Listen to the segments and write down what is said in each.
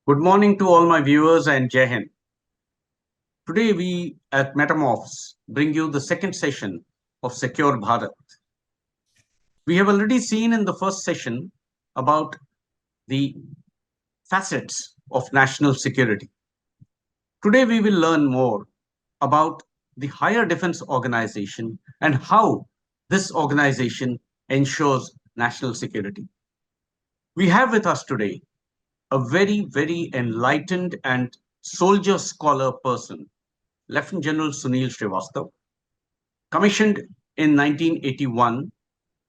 Good morning to all my viewers and Jai Hind. Today we at Metamorphs bring you the second session of Secure Bharat. We have already seen in the first session about the facets of national security. Today we will learn more about the Higher Defense Organization and how this organization ensures national security. We have with us today a very enlightened and soldier scholar person, Lieutenant General Sunil Srivastava, commissioned in 1981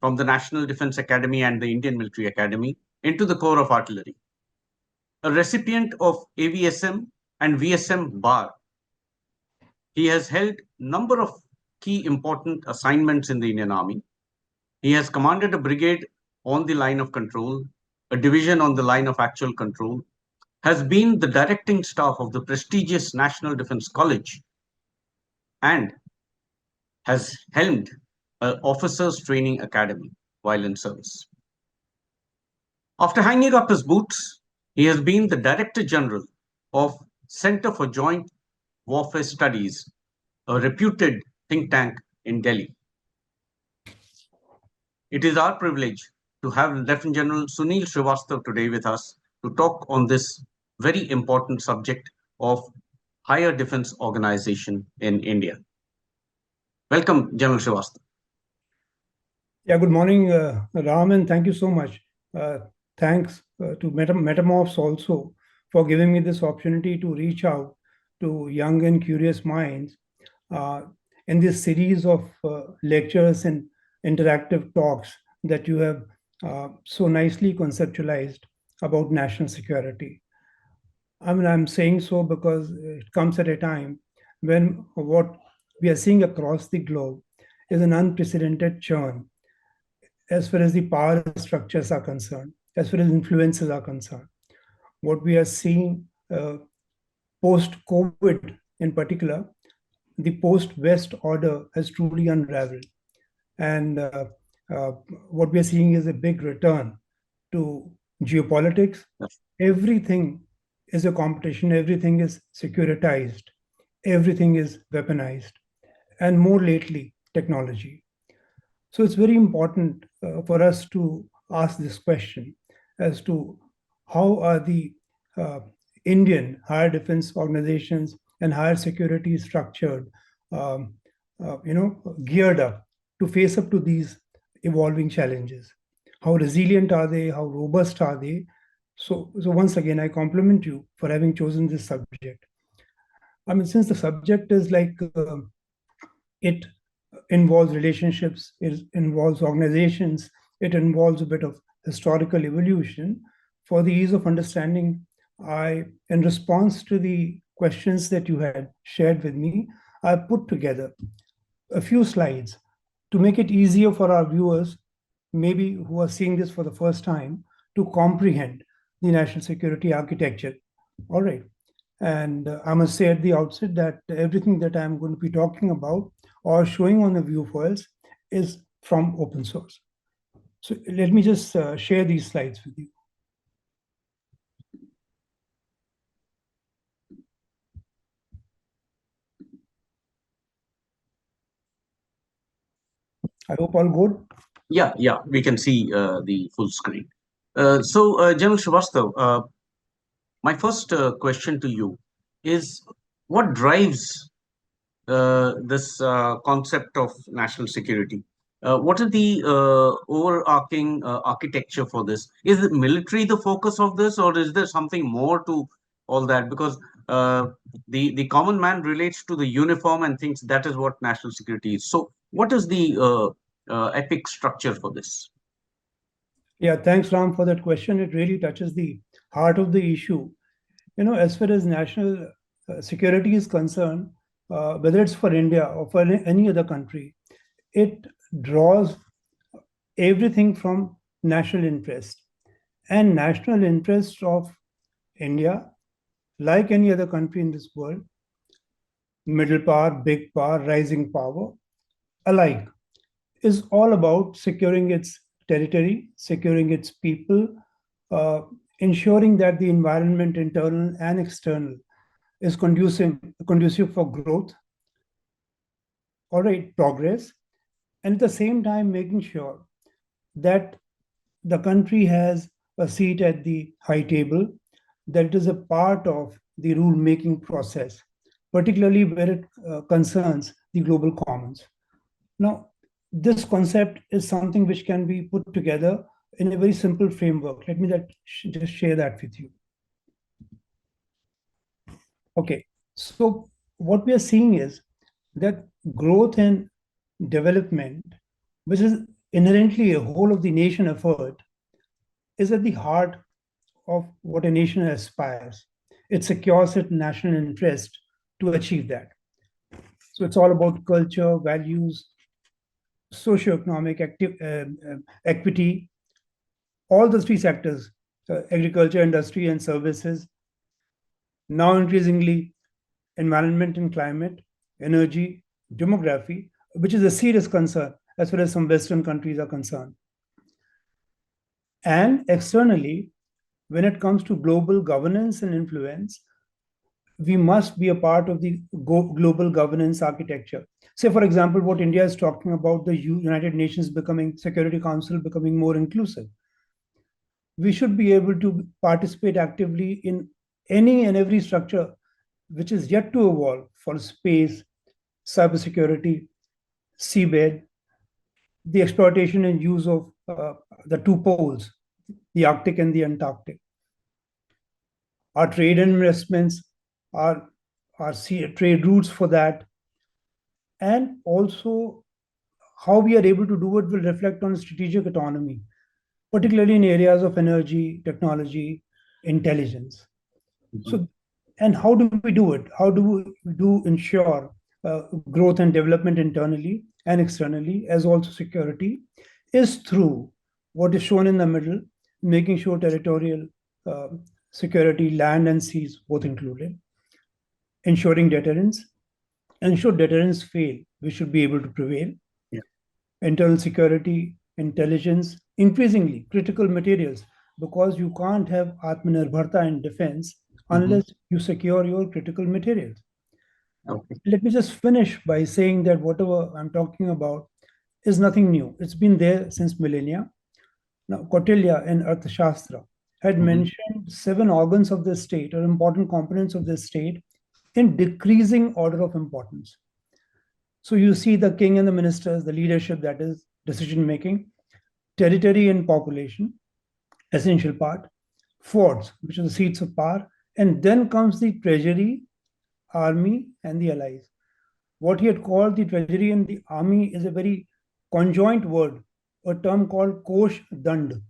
from the National Defense Academy and the Indian Military Academy into the Corps of Artillery. A recipient of AVSM and VSM bar, he has held number of key important assignments in the Indian Army. He has commanded a brigade on the line of control, a division on the line of actual control, has been the directing staff of the prestigious National Defense College, and has helmed an officers training academy while in service. After hanging up his boots, he has been the Director General of Center for Joint Warfare Studies, a reputed think tank in Delhi. It is our privilege to have Lieutenant General Sunil Srivastava today with us to talk on this very important subject of higher defense organization in India. Welcome, General Srivastava. Yeah, good morning, Ram, and thank you so much. Thanks to Metamorphs also for giving me this opportunity to reach out to young and curious minds in this series of lectures and interactive talks that you have so nicely conceptualized about national security. I mean, I'm saying so because it comes at a time when what we are seeing across the globe is an unprecedented churn as far as the power structures are concerned, as far as influences are concerned. What we are seeing post-COVID in particular, the post-West order has truly unraveled. And what we are seeing is a big return to geopolitics. Everything is a competition, everything is securitized, everything is weaponized, and more lately, technology. So it's very important for us to ask this question as to how are the Indian higher defense organizations and higher security structured, geared up to face up to these evolving challenges. How resilient are they? How robust are they? So once again, I compliment you for having chosen this subject. I mean, since the subject is like it involves relationships, it involves organizations, it involves a bit of historical evolution. For the ease of understanding, in response to the questions that you had shared with me, I put together a few slides to make it easier for our viewers, maybe who are seeing this for the first time, to comprehend the national security architecture. All right. And I must say at the outset that everything that I'm going to be talking about or showing on the view files is from open source. So let me just share these slides with you. I hope all good. Yeah, we can see the full screen. General Srivastava, my first question to you is what drives this concept of national security? What is the overarching architecture for this? Is it military the focus of this, or is there something more to all that? Because the common man relates to the uniform and thinks that is what national security is. So, what is the epic structure for this? Yeah, thanks, Ram, for that question. It really touches the heart of the issue. As far as national security is concerned, whether it's for India or for any other country, it draws everything from national interest. And national interest of India, like any other country in this world, middle power, big power, rising power, alike, is all about securing its territory, securing its people, ensuring that the environment, internal and external, is conducive for growth, all right, progress, and at the same time making sure that the country has a seat at the high table, that it is a part of the rule making process, particularly where it concerns the global commons. Now, this concept is something which can be put together in a very simple framework. Let me just share that with you. Okay, so what we are seeing is that growth and development, which is inherently a whole of the nation effort, is at the heart of what a nation aspires. It secures its national interest to achieve that. So it's all about culture, values, socioeconomic equity, all the three sectors, agriculture, industry, and services. Now, increasingly, environment and climate, energy, demography, which is a serious concern as far as some Western countries are concerned. And externally, when it comes to global governance and influence, we must be a part of the global governance architecture. Say, for example, what India is talking about, the United Nations becoming, Security Council becoming more inclusive. We should be able to participate actively in any and every structure which is yet to evolve for space, cybersecurity, seabed, the exploitation and use of the two poles, the Arctic and the Antarctic. Our trade and investments, our trade routes for that, and also how we are able to do it will reflect on strategic autonomy, particularly in areas of energy, technology, intelligence. So, and how do we do it? How do we ensure growth and development internally and externally, as also security, is through what is shown in the middle, making sure territorial security, land and seas, both included, ensuring deterrence, and should deterrence fail, we should be able to prevail. Yeah. Internal security, intelligence, increasingly critical materials, because you can't have Atmanirbharta in defense unless you secure your critical materials. Okay. Let me just finish by saying that whatever I'm talking about is nothing new. It's been there since millennia. Now, Kautilya in Arthashastra had mentioned 7 organs of the state or important components of the state in decreasing order of importance. So you see the king and the ministers, the leadership, that is decision making, territory and population, essential part, forts, which are the seats of power, and then comes the treasury, army, and the allies. What he had called the treasury and the army is a very conjoint word, a term called kosh dand.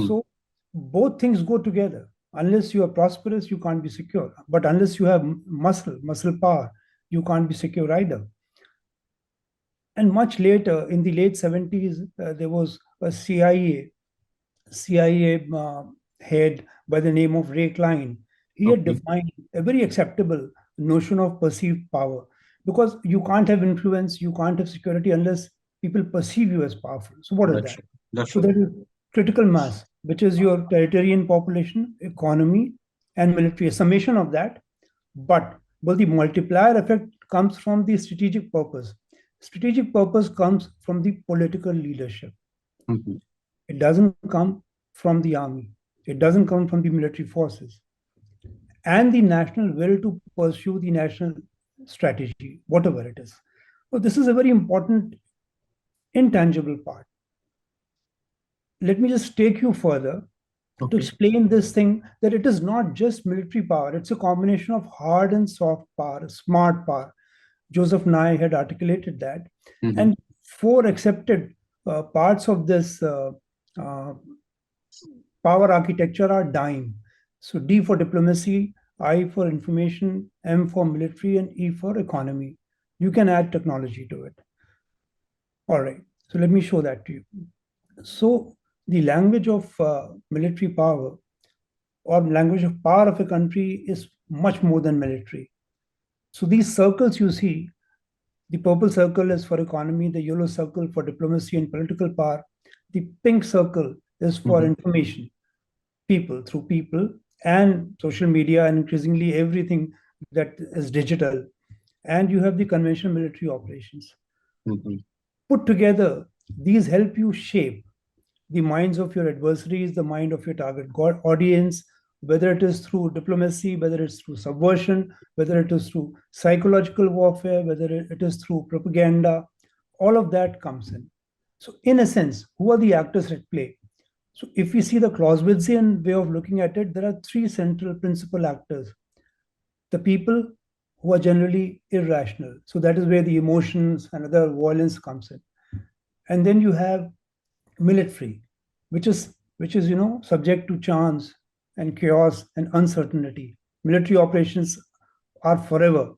So both things go together. Unless you are prosperous, you can't be secure. But unless you have muscle power, you can't be secure either. And much later, in the late 70s, there was a CIA head by the name of Ray Klein. He had defined a very acceptable notion of perceived power, because you can't have influence, you can't have security unless people perceive you as powerful. So what is that? So that is critical mass, which is your territory and population, economy, and military, a summation of that. But the multiplier effect comes from the strategic purpose. Strategic purpose comes from the political leadership. It doesn't come from the army. It doesn't come from the military forces. And the national will to pursue the national strategy, whatever it is. So this is a very important intangible part. Let me just take you further to explain this thing, that it is not just military power. It's a combination of hard and soft power, smart power. Joseph Nye had articulated that. And 4 accepted parts of this power architecture are DIME. So D for diplomacy, I for information, M for military, and E for economy. You can add technology to it. All right, so let me show that to you. So the language of military power, or language of power of a country, is much more than military. So these circles you see, the purple circle is for economy, the yellow circle for diplomacy and political power, the pink circle is for information. people, through people and social media, and increasingly everything that is digital. And you have the conventional military operations. Mhm. Put together, these help you shape the minds of your adversaries, the mind of your target audience, whether it is through diplomacy, whether it's through subversion, whether it is through psychological warfare, whether it is through propaganda, all of that comes in. So, in a sense, who are the actors at play? So, if we see the Clausewitzian way of looking at it, there are three central principal actors: the people, who are generally irrational. So, that is where the emotions and other violence comes in. And then you have military, which is subject to chance and chaos and uncertainty. Military operations are forever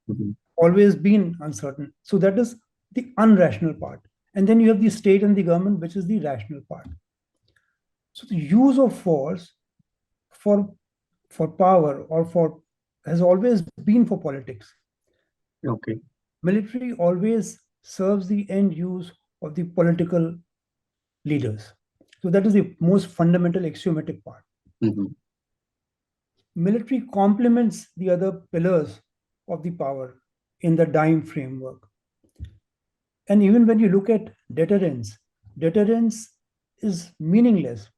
Mhm. always been uncertain. So that is the unrational part. And then you have the state and the government, which is the rational part. So the use of force for for power or for has always been for politics. Okay. Military always serves the end use of the political leaders. So that is the most fundamental axiomatic part. Mhm. Military complements the other pillars of the power in the dime framework. And even when you look at deterrence, deterrence is meaningless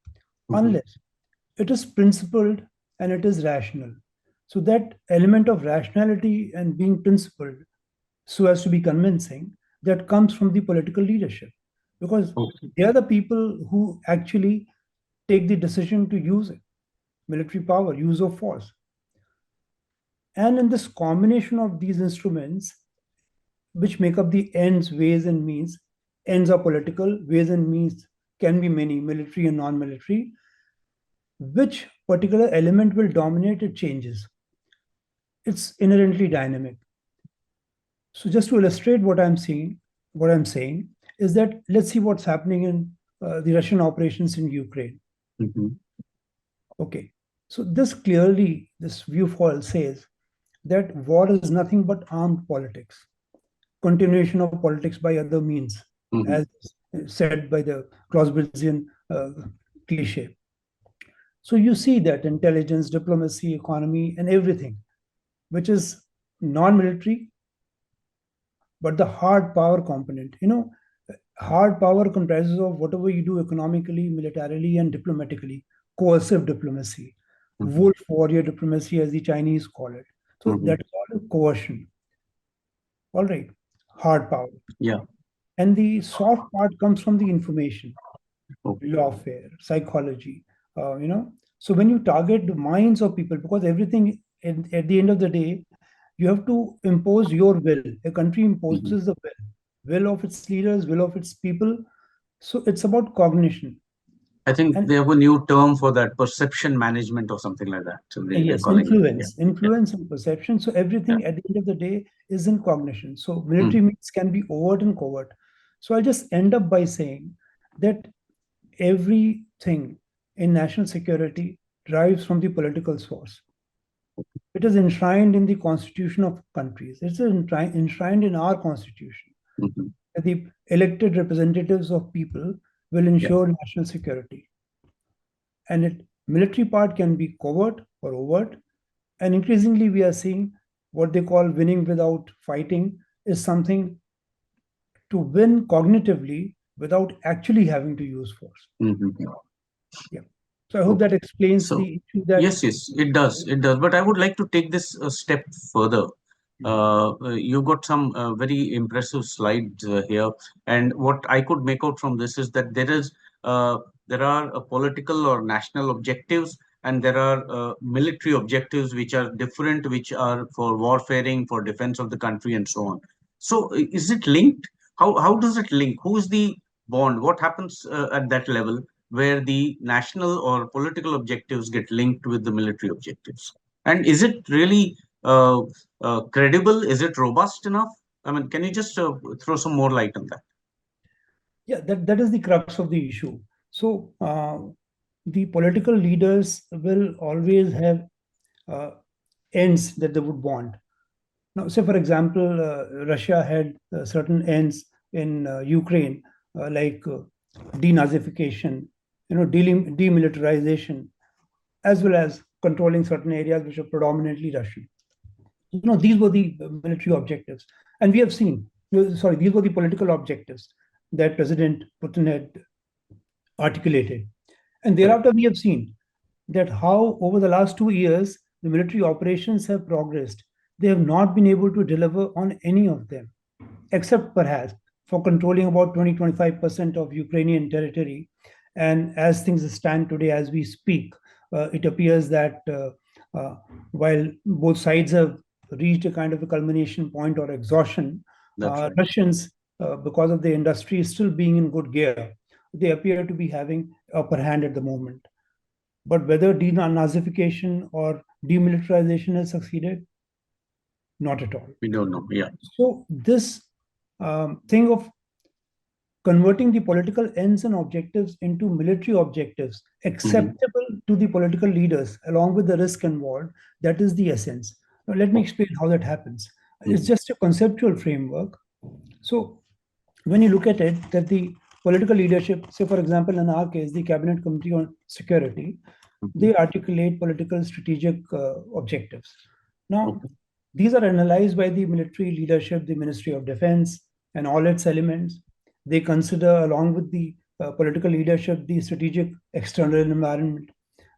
Mhm. unless it is principled and it is rational. So that element of rationality and being principled so as to be convincing, that comes from the political leadership, because Okay. they are the people who actually take the decision to use it, military power, use of force. And in this combination of these instruments, which make up the ends, ways, and means, ends are political, ways and means can be many, military and non military. Which particular element will dominate, it changes. It's inherently dynamic. So, just to illustrate what I'm saying is that let's see what's happening in the Russian operations in Ukraine. Mhm. Okay. So, this viewfall says that war is nothing but armed politics, continuation of politics by other means, Mhm. as said by the Clausewitzian cliche. So you see that intelligence, diplomacy, economy, and everything, which is non-military, but the hard power component. Hard power comprises of whatever you do economically, militarily, and diplomatically, coercive diplomacy, Mhm. wolf warrior diplomacy, as the Chinese call it. So Mhm. that is all coercion. All right, hard power. Yeah. And the soft part comes from the information, Okay. lawfare, psychology. So when you target the minds of people, because everything at the end of the day, you have to impose your will. A country Mhm. imposes the will of its leaders, will of its people. So it's about cognition. I think And they have a new term for that, perception management or something like that. So they're yes, calling it. Yeah. Yeah. influence and perception. So Yeah. everything at the end of the day is in cognition. So Mm. military means can be overt and covert. So I'll just end up by saying that everything in national security derives from the political source. It is enshrined in the constitution of countries. It's enshrined in our constitution. Mhm. The elected representatives of people will Yeah. ensure national security. And it military part can be covert or overt. And increasingly, we are seeing what they call winning without fighting is something to win cognitively without actually having to use force. Mhm. Yeah. So I hope that Okay. explains So the issue that. yes, yes, it does. It does. But I would like to take this a step further. You got some very impressive slides here, and what I could make out from this is that uh, there are political or national objectives, and there are military objectives which are different, which are for warfaring, for defense of the country, and so on. So, is it linked? How does it link? Who is the bond? What happens at that level, where the national or political objectives get linked with the military objectives? And is it really credible? Is it robust enough? I mean, can you just throw some more light on that? Yeah, that is the crux of the issue. So the political leaders will always have uh, ends that they would want. Now, say for example, Russia had certain ends in Ukraine, like denazification, demilitarization, as well as controlling certain areas which are predominantly Russian. These were the military objectives. And we have seen, sorry, these were the political objectives that President Putin had articulated. And thereafter, we have seen that how over the last 2 years, the military operations have progressed. They have not been able to deliver on any of them, except perhaps for controlling about 20-25% of Ukrainian territory. And as things stand today, as we speak, it appears that uh, while both sides have reached a kind of a culmination point or exhaustion, That's right. Russians, because of the industry still being in good gear, they appear to be having upper hand at the moment. But whether denazification or demilitarization has succeeded, not at all. We don't know. Yeah. So this thing of converting the political ends and objectives into military objectives acceptable to the political leaders along with the risk involved, that is the essence. Now, let me explain how that happens. It's just a conceptual framework. So when you look at it, that the political leadership, say for example, in our case, the Cabinet Committee on Security, they articulate political strategic objectives. Now, these are analyzed by the military leadership, the Ministry of Defense, and all its elements. They consider, along with the political leadership, the strategic external environment.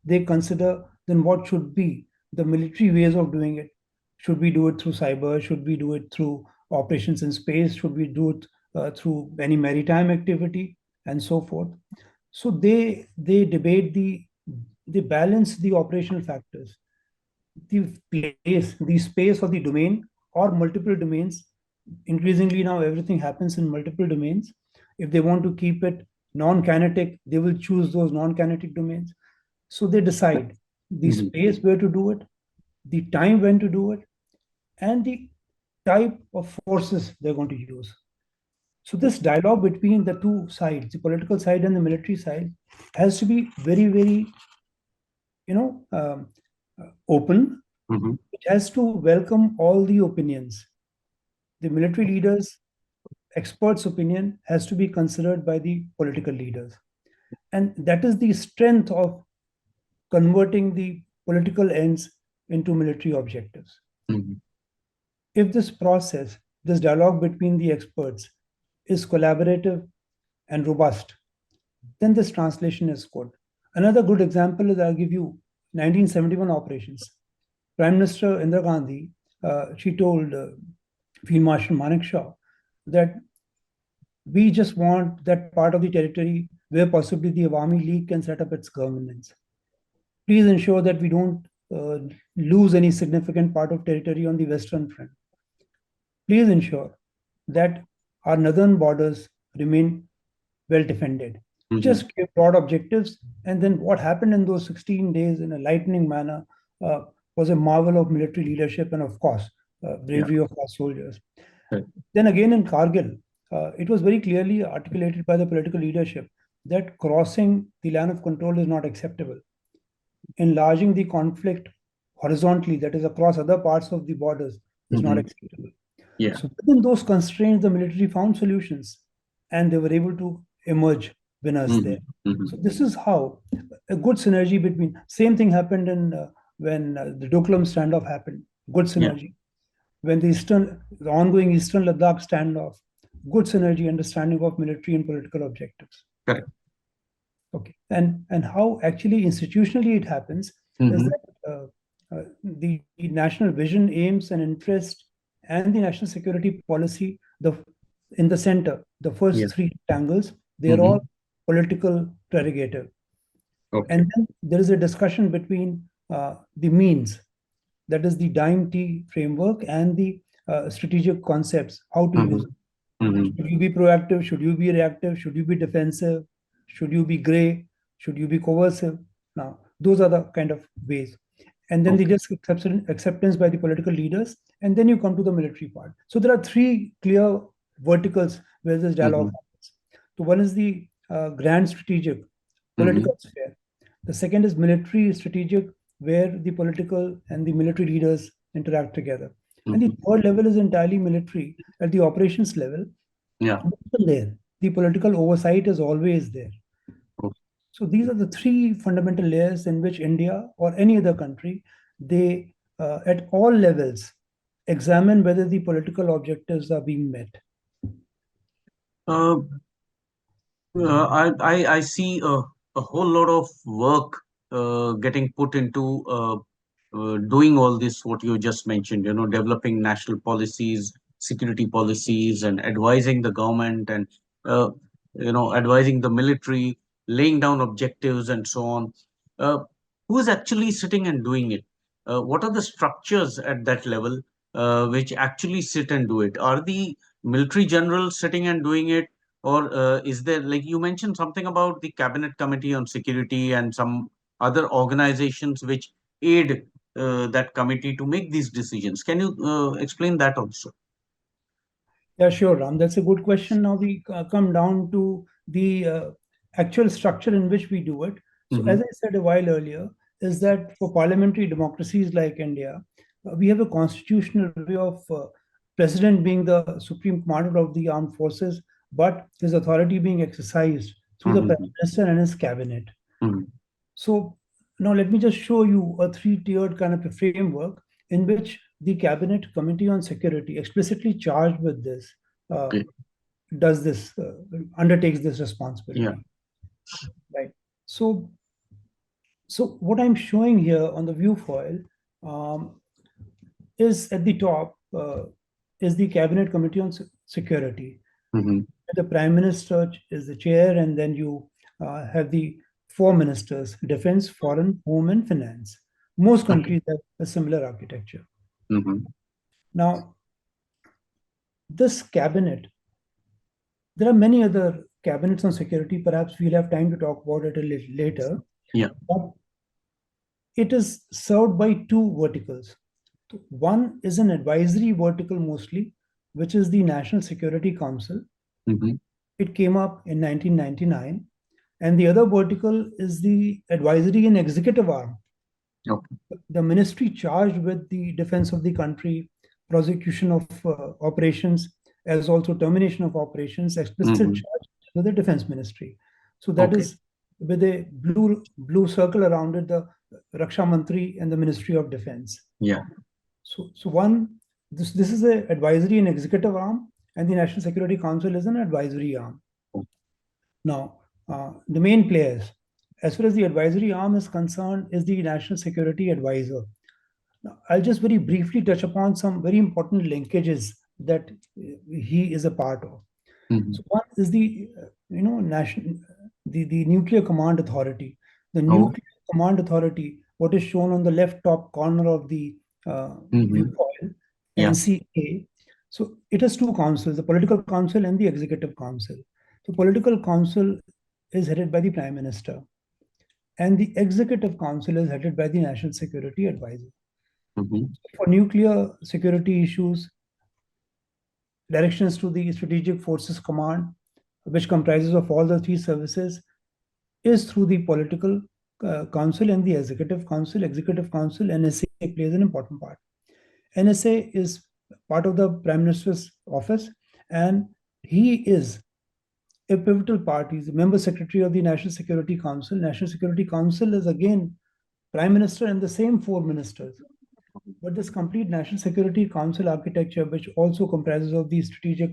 They consider then what should be the military ways of doing it. Should we do it through cyber? Should we do it through operations in space? Should we do it through any maritime activity, and so forth? So they debate they balance the operational factors, the place, the space or the domain, or multiple domains. Increasingly now everything happens in multiple domains. If they want to keep it non-kinetic, they will choose those non-kinetic domains. So they decide the space where to do it, the time when to do it, and the type of forces they're going to use. So this dialogue between the two sides, the political side and the military side, has to be very, very, open. It has to welcome all the opinions. The military leaders, experts' opinion has to be considered by the political leaders. And that is the strength of converting the political ends into military objectives. If this process, this dialogue between the experts is collaborative and robust, then this translation is good. Another good example is, I'll give you 1971 operations. Prime Minister Indira Gandhi, she told Field Marshal Manekshaw that we just want that part of the territory where possibly the Awami League can set up its governance. Please ensure that we don't lose any significant part of territory on the Western Front. Please ensure that our northern borders remain well defended. Just give broad objectives. And then what happened in those 16 days in a lightning manner was a marvel of military leadership and, of course, bravery of our soldiers. Then again in Kargil, it was very clearly articulated by the political leadership that crossing the line of control is not acceptable. Enlarging the conflict horizontally, that is across other parts of the borders, is not acceptable. So within those constraints, the military found solutions and they were able to emerge winners there. So this is how a good synergy between, same thing happened in when the Doklam standoff happened, good synergy. When the ongoing Eastern Ladakh standoff, good synergy, understanding of military and political objectives. Correct. Okay, and how actually institutionally it happens is that the national vision, aims, and interest, and the national security policy, in the center, the first three rectangles, they are all political prerogative. And then there is a discussion between the means, that is the Dime T framework, and the strategic concepts, how to use it. Should you be proactive? Should you be reactive? Should you be defensive? Should you be gray? Should you be coercive? Now, those are the kind of ways. And then the risk acceptance by the political leaders, and then you come to the military part. So there are three clear verticals where this dialogue happens. So one is the grand strategic political sphere. The second is military strategic, where the political and the military leaders interact together. And the third level is entirely military at the operations level. There, the political oversight is always there. So these are the three fundamental layers in which India or any other country, they at all levels examine whether the political objectives are being met. Uh, I see a whole lot of work getting put into doing all this, what you just mentioned, developing national policies, security policies, and advising the government and, uh, advising the military, laying down objectives and so on. Uh, who is actually sitting and doing it? What are the structures at that level which actually sit and do it? Are the military generals sitting and doing it? Or is there, like you mentioned something about the Cabinet Committee on Security and some other organizations which aid that committee to make these decisions? Can you explain that also? Yeah, sure, Ram. That's a good question. Now we come down to the actual structure in which we do it. So, Hmm. as I said a while earlier, is that for parliamentary democracies like India, we have a constitutional way of president being the supreme commander of the armed forces, but his authority being exercised through the prime Hmm. minister and his cabinet. Hmm. So now let me just show you a three-tiered kind of a framework in which the Cabinet Committee on Security, explicitly charged with this, uh, Okay. does this, undertakes this Yeah. responsibility, right? So, so what I'm showing here on the view foil um, is at the top is the Cabinet Committee on Security. Hmm. The Prime Minister is the chair, and then you have the four ministers: defense, foreign, home, and finance. Most Okay. countries have a similar architecture. Hmm. Now, this cabinet, there are many other cabinets on security. Perhaps we'll have time to talk about it a little later. Yeah. But it is served by two verticals. One is an advisory vertical mostly, which is the National Security Council. Hmm. It came up in 1999. And the other vertical is the advisory and executive arm, Okay. the ministry charged with the defense of the country, prosecution of operations, as also termination of operations, explicit Hmm. charge with the defense ministry. So that Okay. is with a blue circle around it, the Raksha Mantri and the Ministry of Defense. Yeah. So one, this is the advisory and executive arm, and the National Security Council is an advisory arm. Now, the main players, as far as the advisory arm is concerned, is the National Security Advisor. Now, I'll just very briefly touch upon some very important linkages that he is a part of. Hmm. So one is the national the Nuclear Command Authority. The Oh. Nuclear Command Authority, what is shown on the left top corner of the Hmm. viewfoil, Yeah. NCA. So it has two councils: the Political Council and the Executive Council. The Political Council is headed by the Prime Minister, and the Executive Council is headed by the National Security Advisor. Hmm. For nuclear security issues, directions to the Strategic Forces Command, which comprises of all the three services, is through the Political Council and the Executive Council. Executive Council, NSA plays an important part. NSA is part of the Prime Minister's office, and he is a pivotal part. He's a member secretary of the National Security Council. National Security Council is again Prime Minister and the same four ministers. But this complete National Security Council architecture, which also comprises of the Strategic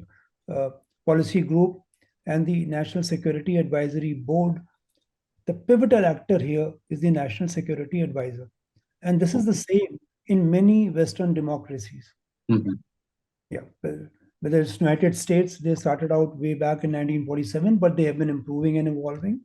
uh, Policy Group and the National Security Advisory Board, the pivotal actor here is the National Security Advisor. And this is the same in many Western democracies. Hmm. Yeah, whether it's United States, they started out way back in 1947, but they have been improving and evolving,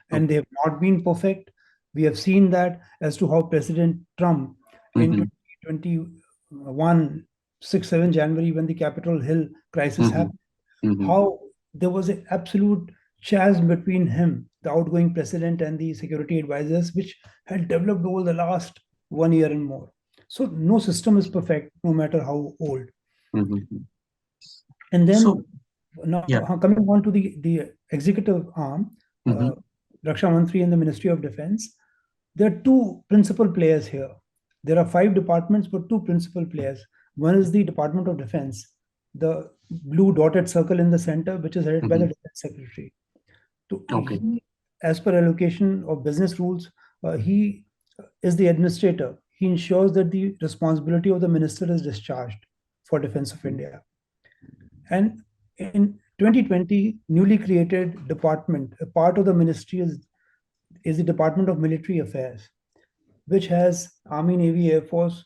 and they Okay. have not been perfect. We have seen that as to how President Trump in Hmm. 2021, 6, 7 January, when the Capitol Hill crisis Hmm. happened, Hmm. how there was an absolute chasm between him, the outgoing president, and the security advisors, which had developed over the last 1 year and more. So no system is perfect, no matter how old. Hmm. And So, then now yeah. coming on to the executive arm, uh, Hmm. Raksha Mantri and the Ministry of Defense, there are two principal players here. There are five departments, but two principal players. One is the Department of Defense, the blue dotted circle in the center, which is headed by the Hmm. Defense Secretary. So Okay. he as per allocation of business rules, he is the administrator. He ensures that the responsibility of the minister is discharged for defense of India. And in 2020, newly created department, a part of the ministry is the Department of Military Affairs, which has Army, Navy, Air Force,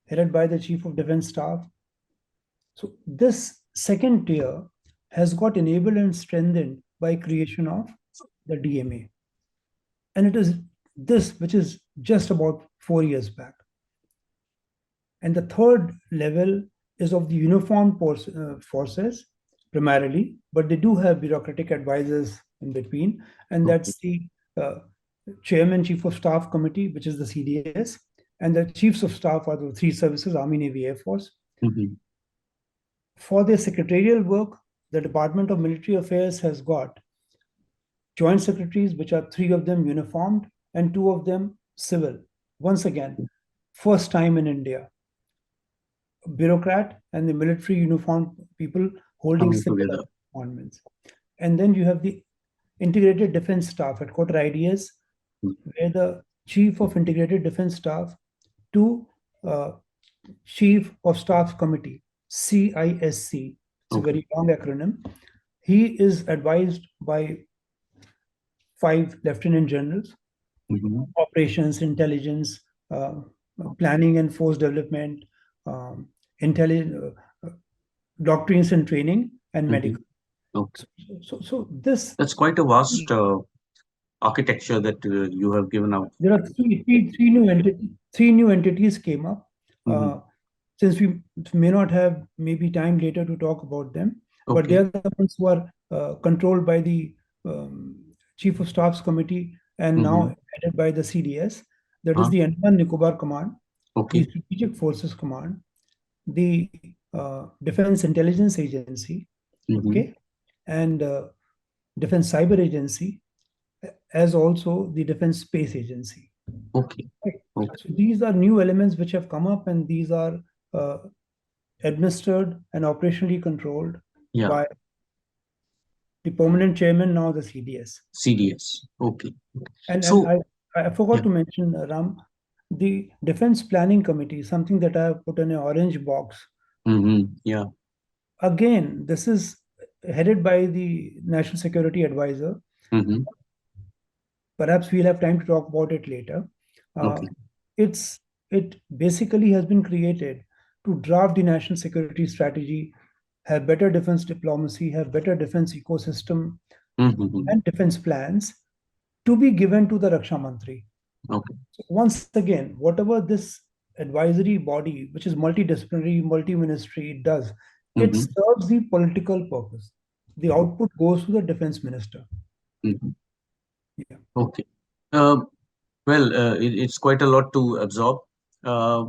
headed by the Chief of Defense Staff. So this second tier has got enabled and strengthened by creation of the DMA. And it is this which is just about 4 years back. And the third level is of the uniformed forces primarily, but they do have bureaucratic advisors in between, and that's the uh, Chairman Chief of Staff Committee, which is the CDS, and the Chiefs of Staff are the three services: Army, Navy, Air Force. Mhm. For their secretarial work, the Department of Military Affairs has got joint secretaries, which are three of them uniformed and two of them civil. Once again, first time in India, a bureaucrat and the military uniformed people holding Coming similar together. appointments. And then you have the Integrated Defense Staff at Quarter IDS, Mm. where the Chief of Integrated Defense Staff to uh, Chief of Staff Committee, CISC. It's a Okay. very long acronym. He is advised by 5 lieutenant generals, Mhm. operations, intelligence, planning and force development, um, doctrines and training, and Mhm. medical. Okay. So this That's quite a vast architecture that you have given out. there are three new entities came up. Mhm. Uh, since we may not have maybe time later to talk about them, but they Okay. are the ones who are controlled by the um, Chief of Staff's Committee and Mhm. now headed by the CDS. That is Huh? the Andaman Nicobar Command, the Okay. Strategic Forces Command, the Defense Intelligence Agency, Mhm. okay, and Defense Cyber Agency, as also the Defense Space Agency. Okay. Right. Okay. So these are new elements which have come up, and these are uh, administered and operationally controlled Yeah. by the permanent chairman, now the CDS. CDS. Okay. And So I yeah. forgot to mention, Ram, the Defense Planning Committee, something that I have put in an orange box. Yeah. Again, this is headed by the National Security Advisor. Mm-hmm. Perhaps we'll have time to talk about it later. Uh, Okay. it basically has been created to draft the national security strategy, have better defense diplomacy, have better defense ecosystem Mm-hmm. and defense plans to be given to the Raksha Mantri. Okay. So once again, whatever this advisory body, which is multidisciplinary, multi-ministry, does, it Mm-hmm. serves the political purpose. The output goes to the defense minister. Mm-hmm. Yeah. Okay. Well, it's quite a lot to absorb. Uh,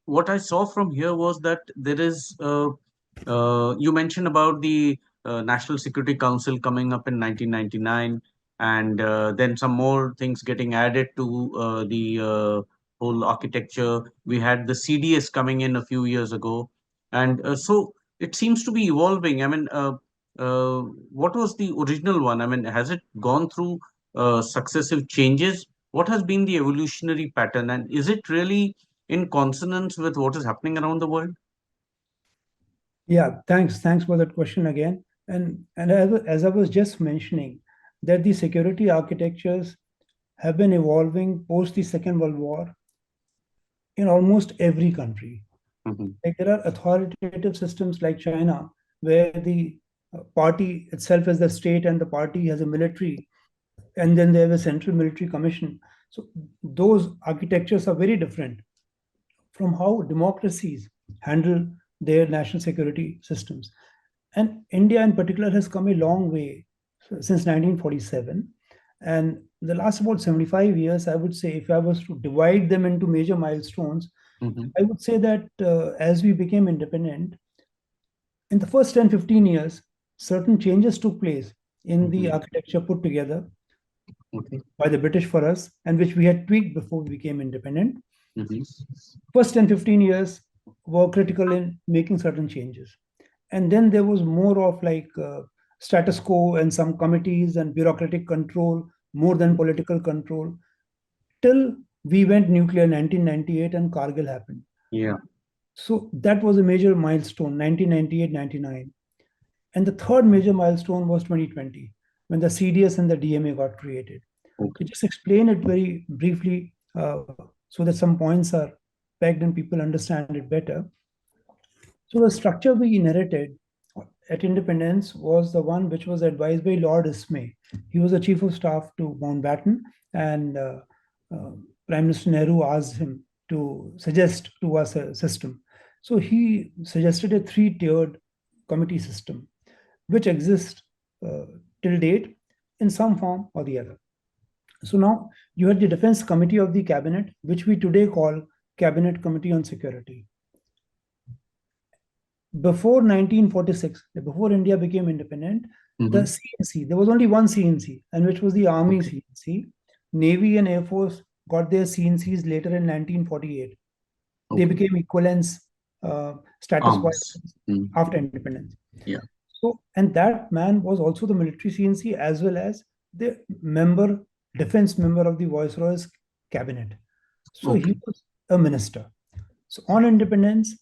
what I saw from here was that there is, you mentioned about the National Security Council coming up in 1999, and then some more things getting added to the whole architecture. We had the CDS coming in a few years ago, and so it seems to be evolving. I mean, what was the original one? I mean, has it gone through successive changes? What has been the evolutionary pattern, and is it really in consonance with what is happening around the world? Yeah, thanks for that question again. And as I was just mentioning, that the security architectures have been evolving post the Second World War in almost every country. Mhm. Like there are authoritative systems like China, where the party itself is the state and the party has a military, and then they have a central military commission. So those architectures are very different from how democracies handle their national security systems. And India, in particular, has come a long way since 1947. And the last about 75 years, I would say, if I was to divide them into major milestones, Mhm. I would say that as we became independent, in the first 10, 15 years, certain changes took place in the Mhm. architecture put together Okay. by the British for us, and which we had tweaked before we became independent. Mhm. First 10, 15 years were critical in making certain changes. And then there was more of like status quo and some committees and bureaucratic control more than political control, till we went nuclear in 1998 and Kargil happened. Yeah. So that was a major milestone, 1998-99. And the third major milestone was 2020, when the CDS and the DMA got created. Okay. To just explain it very briefly, so that some points are pegged and people understand it better. So the structure we inherited at independence was the one which was advised by Lord Ismay. He was the chief of staff to Mountbatten, and uh, Prime Minister Nehru asked him to suggest to us a system. So he suggested a three-tiered committee system, which exists uh, till date in some form or the other. So now you had the Defense Committee of the Cabinet, which we today call Cabinet Committee on Security. Before 1946, before India became independent, the CNC, there was only one CNC, and which was the Army CNC. Navy and Air Force got their CNCs later in 1948. They became equivalence status-wise after independence. Yeah. So, and that man was also the military CNC as well as the defense member of the Viceroy's cabinet. So he was a minister. So on independence,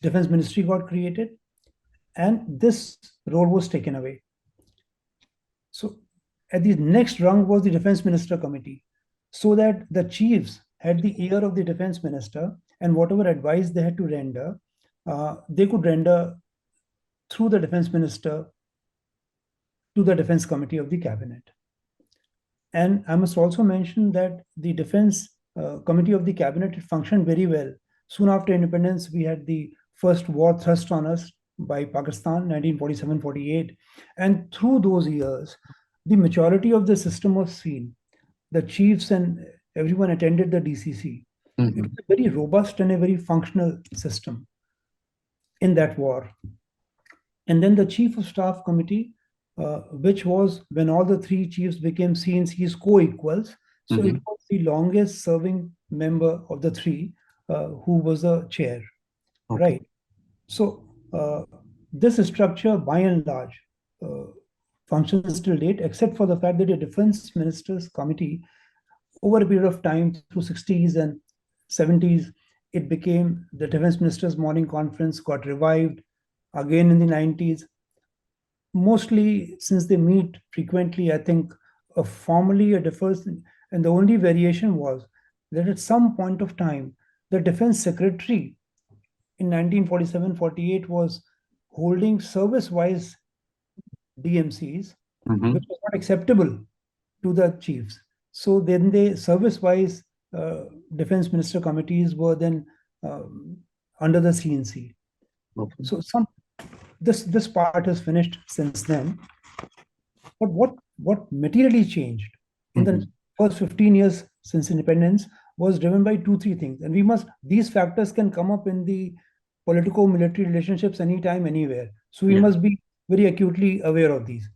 defense ministry got created, and this role was taken away. So at the next rung was the defense minister committee, so that the chiefs had the ear of the defense minister, and whatever advice they had to render, they could render through the defense minister to the defense committee of the cabinet. And I must also mention that the defense committee of the cabinet functioned very well. Soon after independence, we had the first war thrust on us by Pakistan, 1947-48. And through those years, the maturity of the system was seen. The chiefs and everyone attended the DCC. It was a very robust and a very functional system in that war. And then the Chief of Staff Committee, which was when all the three chiefs became CNC's co-equals. So it was the longest serving member of the three who was the chair, right? So this structure, by and large, functions till date, except for the fact that the Defense Ministers Committee, over a period of time through 60s and 70s, it became the Defense Ministers Morning Conference, got revived again in the 90s. Mostly, since they meet frequently, I think formally it differs, and the only variation was that at some point of time, the Defense Secretary in 1947-48 was holding service-wise DMCs, which was not acceptable to the chiefs. So then the service-wise defense minister committees were then under the CNC. So this part has finished since then. But what materially changed in the first 15 years since independence was driven by three things. And these factors can come up in the politico-military relationships anytime, anywhere. So we must be very acutely aware of these.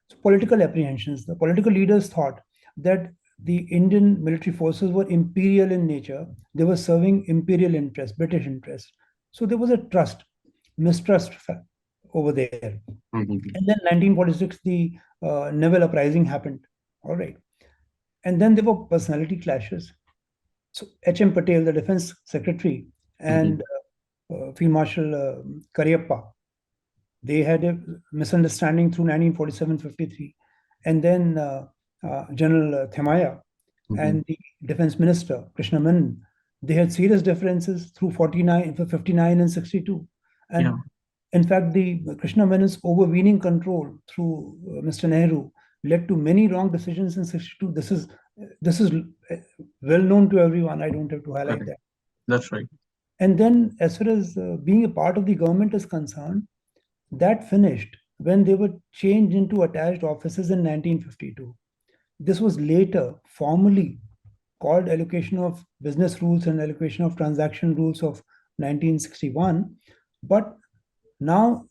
So political apprehensions. The political leaders thought that the Indian military forces were imperial in nature. They were serving imperial interests, British interests. So there was a mistrust over there. And then 1946, the naval uprising happened. All right. And then there were personality clashes. So H.M. Patel, the defense secretary, and Field Marshal Cariappa, they had a misunderstanding through 1947-53. And then General Themaya and the defense minister, Krishna Menon, they had serious differences through 59 and 62. And in fact, the Krishna Menon's overweening control through Mr. Nehru led to many wrong decisions in 62. This is well known to everyone. I don't have to highlight that. That's right. And then as far as being a part of the government is concerned, that finished when they were changed into attached offices in 1952. This was later formally called allocation of business rules and allocation of transaction rules of 1961. But now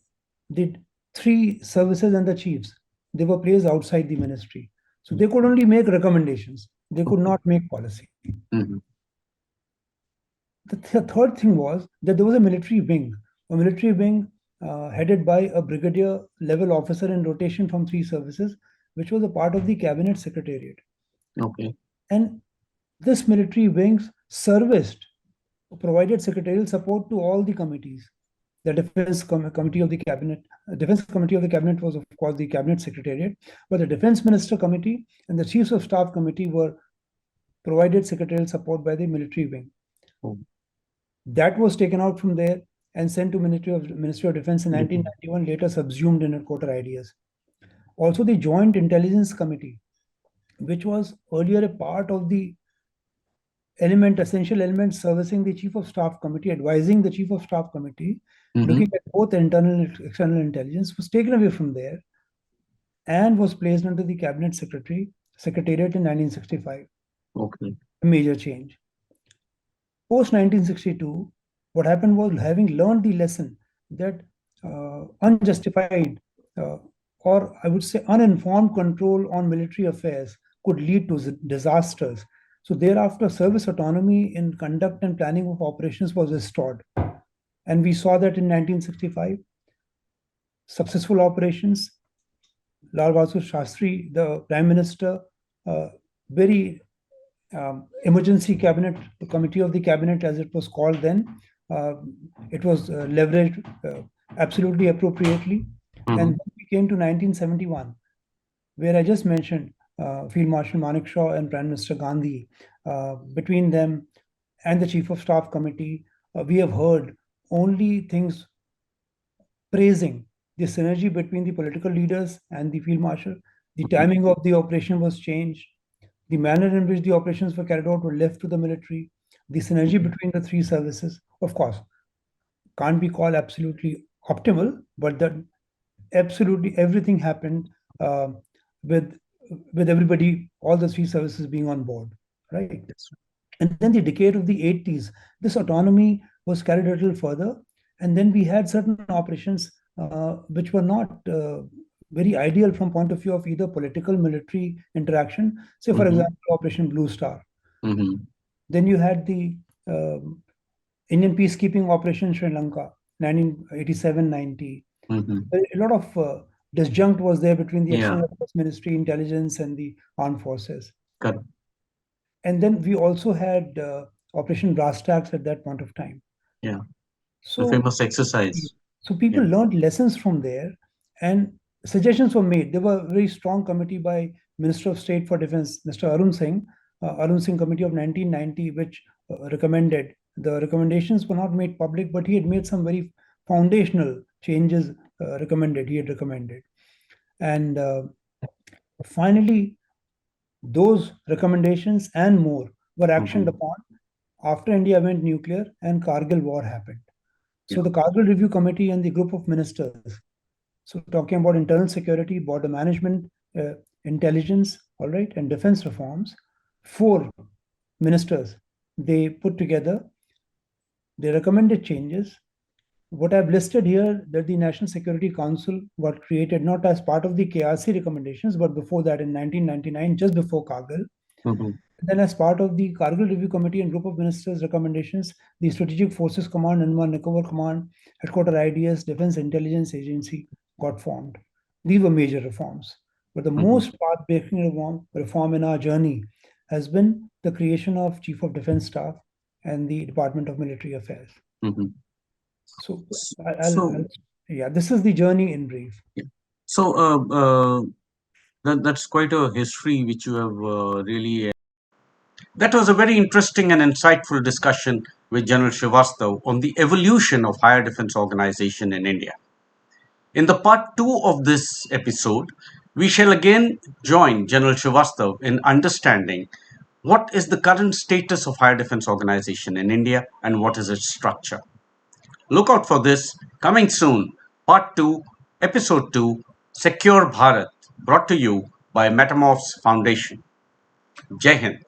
the three services and the chiefs, they were placed outside the ministry. So they could only make recommendations. They could not make policy. The third thing was that there was a military wing headed by a brigadier level officer in rotation from three services. which was a part of the cabinet secretariat. Okay. And this military wings serviced, provided secretarial support to all the committees. The committee of the cabinet, defense committee of the cabinet was of course the cabinet secretariat, but the defense minister committee and the chiefs of staff committee were provided secretarial support by the military wing. Oh. That was taken out from there and sent to Ministry of Defense in 1991, later subsumed in headquarter ideas. Also, the Joint Intelligence Committee, which was earlier a part of the essential element servicing the Chief of Staff Committee, advising the Chief of Staff Committee, looking at both internal and external intelligence, was taken away from there and was placed under the Cabinet Secretariat in 1965. Okay. A major change. Post 1962, what happened was, having learned the lesson that unjustified or I would say uninformed control on military affairs could lead to disasters. So thereafter, service autonomy in conduct and planning of operations was restored. And we saw that in 1965. Successful operations. Lal Bahadur Shastri, the Prime Minister, very emergency cabinet, the committee of the cabinet as it was called then, it was leveraged absolutely appropriately. And then we came to 1971, where I just mentioned Field Marshal Manekshaw and Prime Minister Gandhi. Between them and the Chief of Staff Committee, we have heard only things praising the synergy between the political leaders and the Field Marshal. The timing of the operation was changed. The manner in which the operations were carried out were left to the military. The synergy between the three services, of course, can't be called absolutely optimal, but that absolutely everything happened with everybody, all the three services being on board, right? And then the decade of the 80s, this autonomy was carried a little further, and then we had certain operations which were not very ideal from point of view of either political military interaction. Say, for example, Operation Blue Star. Then you had the Indian peacekeeping operation in Sri Lanka, 1987-90. A lot of disjunct was there between the External Affairs Ministry, intelligence, and the armed forces. Correct. And then we also had Operation Brass Tacks at that point of time. Yeah. So the famous exercise. So people learned lessons from there, and suggestions were made. There were a very strong committee by Minister of State for Defense, Mr. Arun Singh Committee of 1990, which recommended. The recommendations were not made public, but he had made some very foundational changes he had recommended. And finally, those recommendations and more were actioned upon after India went nuclear and Kargil war happened. So the Kargil Review Committee and the group of ministers, so talking about internal security, border management, intelligence, all right, and defense reforms, 4 ministers, they put together, they recommended changes. What I've listed here, that the National Security Council got created not as part of the KRC recommendations, but before that in 1999, just before Kargil. Then as part of the Kargil Review Committee and group of ministers' recommendations, the Strategic Forces Command, Andaman Nicobar Command, Headquarter IDS, Defense Intelligence Agency got formed. These were major reforms. But the most path-breaking reform in our journey has been the creation of Chief of Defense Staff and the Department of Military Affairs. So, this is the journey in brief. So that's quite a history which you have really. That was a very interesting and insightful discussion with General Srivastava on the evolution of higher defense organization in India. In the part 2 of this episode, we shall again join General Srivastava in understanding what is the current status of higher defense organization in India and what is its structure. Look out for this coming soon, part 2, episode 2, Secure Bharat, brought to you by Metamorphes Foundation. Jai Hind.